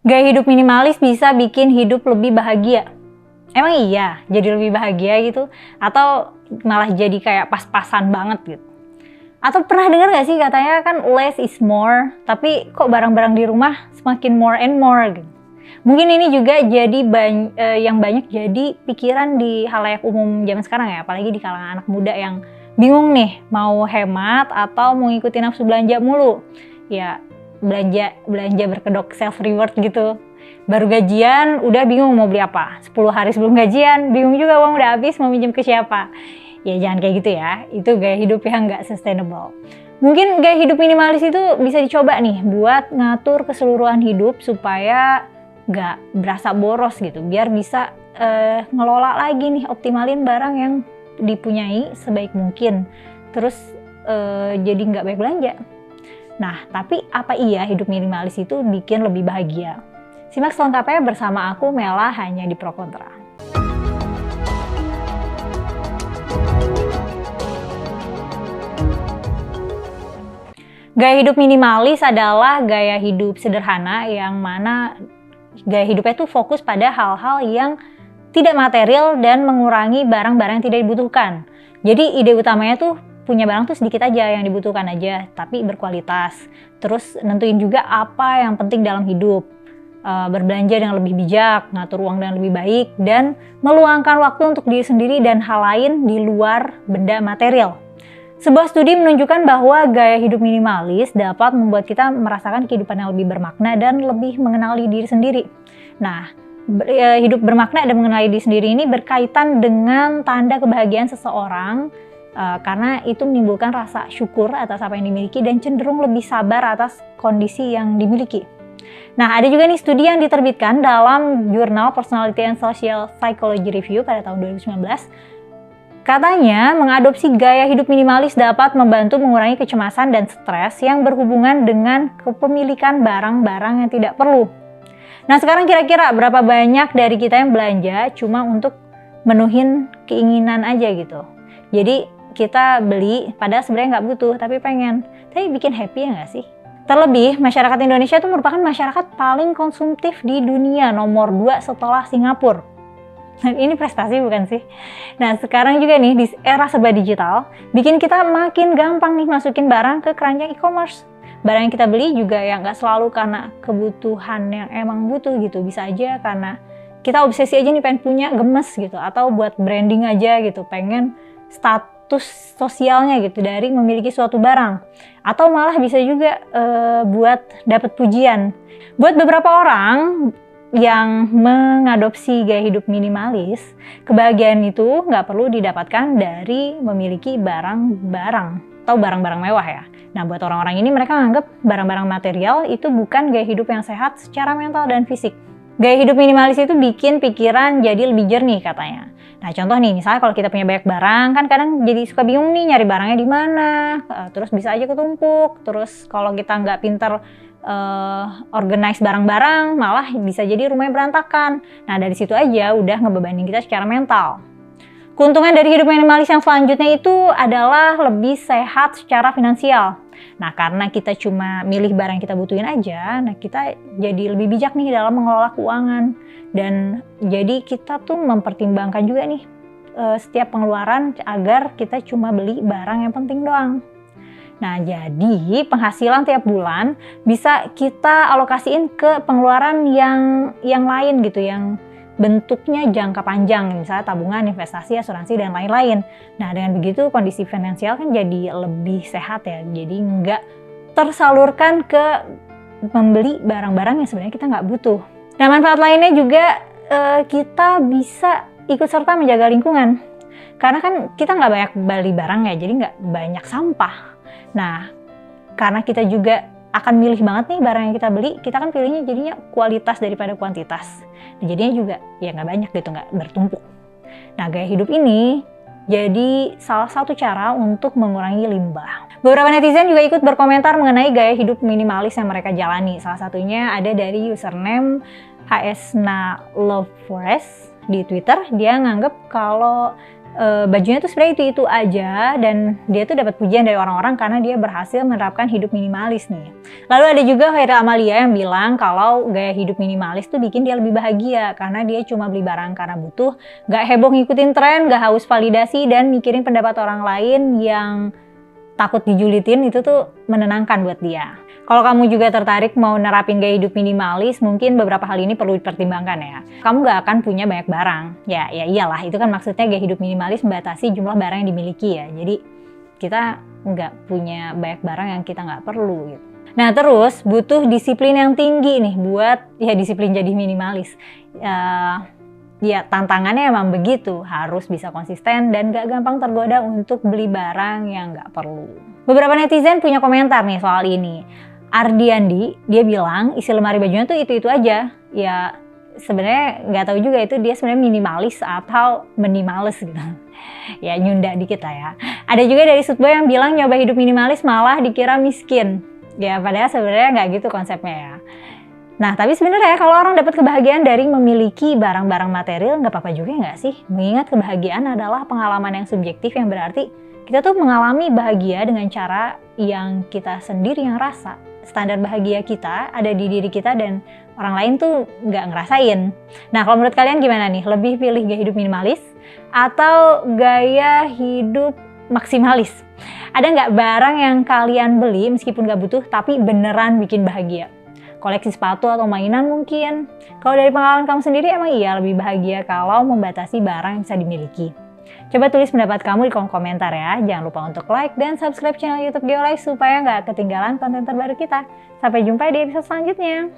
Gaya hidup minimalis bisa bikin hidup lebih bahagia. Emang iya, jadi lebih bahagia gitu? Atau malah jadi kayak pas-pasan banget gitu? Atau pernah dengar gak sih katanya kan less is more, tapi kok barang-barang di rumah semakin more and more gitu? Mungkin ini juga jadi yang banyak jadi pikiran di halayak umum zaman sekarang ya, apalagi di kalangan anak muda yang bingung nih mau hemat atau mau ngikutin nafsu belanja mulu. Ya belanja berkedok self reward gitu. Baru gajian udah bingung mau beli apa. 10 hari sebelum gajian bingung juga uang udah habis mau minjem ke siapa. Ya jangan kayak gitu ya. Itu gaya hidup yang nggak sustainable. Mungkin gaya hidup minimalis itu bisa dicoba nih buat ngatur keseluruhan hidup supaya nggak berasa boros gitu. Biar bisa ngelola lagi nih, optimalin barang yang dipunyai sebaik mungkin. Terus jadi nggak banyak belanja. Nah, tapi apa iya hidup minimalis itu bikin lebih bahagia? Simak selengkapnya bersama aku Mela hanya di Pro Kontra. Gaya hidup minimalis adalah gaya hidup sederhana yang mana gaya hidupnya tuh fokus pada hal-hal yang tidak material dan mengurangi barang-barang yang tidak dibutuhkan. Jadi ide utamanya tuh punya barang tuh sedikit aja yang dibutuhkan aja, tapi berkualitas. Terus nentuin juga apa yang penting dalam hidup. Berbelanja dengan lebih bijak, ngatur uang dengan lebih baik, dan meluangkan waktu untuk diri sendiri dan hal lain di luar benda material. Sebuah studi menunjukkan bahwa gaya hidup minimalis dapat membuat kita merasakan kehidupan yang lebih bermakna dan lebih mengenali diri sendiri. Nah, hidup bermakna dan mengenali diri sendiri ini berkaitan dengan tanda kebahagiaan seseorang, karena itu menimbulkan rasa syukur atas apa yang dimiliki dan cenderung lebih sabar atas kondisi yang dimiliki. Nah, ada juga nih studi yang diterbitkan dalam jurnal Personality and Social Psychology Review pada tahun 2019. Katanya, mengadopsi gaya hidup minimalis dapat membantu mengurangi kecemasan dan stres yang berhubungan dengan kepemilikan barang-barang yang tidak perlu. Nah, sekarang kira-kira berapa banyak dari kita yang belanja cuma untuk menuhin keinginan aja gitu. Jadi, kita beli padahal sebenarnya nggak butuh tapi pengen. Tapi bikin happy ya nggak sih? Terlebih, masyarakat Indonesia itu merupakan masyarakat paling konsumtif di dunia, nomor 2 setelah Singapura. Ini prestasi bukan sih? Nah, sekarang juga nih di era serba digital, bikin kita makin gampang nih masukin barang ke keranjang e-commerce. Barang yang kita beli juga yang nggak selalu karena kebutuhan yang emang butuh gitu. Bisa aja karena kita obsesi aja nih pengen punya, gemes gitu. Atau buat branding aja gitu, pengen status sosialnya gitu dari memiliki suatu barang, atau malah bisa juga buat dapat pujian. Buat beberapa orang yang mengadopsi gaya hidup minimalis, kebahagiaan itu nggak perlu didapatkan dari memiliki barang-barang atau barang-barang mewah ya. Nah, buat orang-orang ini mereka menganggap barang-barang material itu bukan gaya hidup yang sehat secara mental dan fisik. Gaya hidup minimalis itu bikin pikiran jadi lebih jernih katanya. Nah, contoh nih, misalnya kalau kita punya banyak barang, kan kadang jadi suka bingung nih nyari barangnya di mana, terus bisa aja ketumpuk, terus kalau kita nggak pinter organize barang-barang, malah bisa jadi rumahnya berantakan. Nah, dari situ aja udah ngebebanin kita secara mental. Keuntungan dari hidup minimalis yang selanjutnya itu adalah lebih sehat secara finansial. Nah, karena kita cuma milih barang yang kita butuhin aja, nah kita jadi lebih bijak nih dalam mengelola keuangan. Dan jadi kita tuh mempertimbangkan juga nih setiap pengeluaran agar kita cuma beli barang yang penting doang. Nah, jadi penghasilan tiap bulan bisa kita alokasiin ke pengeluaran yang lain gitu, yang bentuknya jangka panjang, misalnya tabungan, investasi, asuransi, dan lain-lain. Nah, dengan begitu kondisi finansial kan jadi lebih sehat ya, jadi nggak tersalurkan ke membeli barang-barang yang sebenarnya kita nggak butuh. Nah, manfaat lainnya juga kita bisa ikut serta menjaga lingkungan. Karena kan kita nggak banyak beli barang ya, jadi nggak banyak sampah. Nah, karena kita juga akan milih banget nih barang yang kita beli, kita kan pilihnya jadinya kualitas daripada kuantitas. Nah, jadinya juga ya nggak banyak gitu, nggak bertumpuk. Nah, gaya hidup ini jadi salah satu cara untuk mengurangi limbah. Beberapa netizen juga ikut berkomentar mengenai gaya hidup minimalis yang mereka jalani. Salah satunya ada dari username HSNaLoveForest di Twitter. Dia nganggep kalau bajunya tuh sebenarnya itu aja, dan dia tuh dapat pujian dari orang-orang karena dia berhasil menerapkan hidup minimalis nih. Lalu ada juga Haira Amalia yang bilang kalau gaya hidup minimalis tuh bikin dia lebih bahagia karena dia cuma beli barang karena butuh, gak heboh ngikutin tren, gak haus validasi, dan mikirin pendapat orang lain yang takut dijulitin. Itu tuh menenangkan buat dia. Kalau kamu juga tertarik mau nerapin gaya hidup minimalis, mungkin beberapa hal ini perlu dipertimbangkan ya. Kamu gak akan punya banyak barang. Ya iyalah, itu kan maksudnya gaya hidup minimalis membatasi jumlah barang yang dimiliki ya. Jadi kita nggak punya banyak barang yang kita nggak perlu gitu. Nah terus butuh disiplin yang tinggi nih buat ya disiplin jadi minimalis. Ya tantangannya emang begitu, harus bisa konsisten dan gak gampang tergoda untuk beli barang yang gak perlu. Beberapa netizen punya komentar nih soal ini. Ardiandi, dia bilang isi lemari bajunya tuh itu aja. Ya sebenarnya nggak tahu juga itu dia sebenarnya minimalis atau minimales gitu. Ya nyunda dikit lah ya. Ada juga dari Sutboy yang bilang nyoba hidup minimalis malah dikira miskin. Ya padahal sebenarnya nggak gitu konsepnya ya. Nah tapi sebenarnya kalau orang dapat kebahagiaan dari memiliki barang-barang material nggak apa-apa juga nggak sih? Mengingat kebahagiaan adalah pengalaman yang subjektif yang berarti kita tuh mengalami bahagia dengan cara yang kita sendiri yang rasa. Standar bahagia kita ada di diri kita dan orang lain tuh nggak ngerasain. Nah kalau menurut kalian gimana nih? Lebih pilih gaya hidup minimalis atau gaya hidup maksimalis? Ada nggak barang yang kalian beli meskipun nggak butuh tapi beneran bikin bahagia? Koleksi sepatu atau mainan mungkin? Kalau dari pengalaman kamu sendiri emang iya lebih bahagia kalau membatasi barang yang bisa dimiliki? Coba tulis pendapat kamu di kolom komentar ya. Jangan lupa untuk like dan subscribe channel YouTube Geolife supaya nggak ketinggalan konten terbaru kita. Sampai jumpa di episode selanjutnya.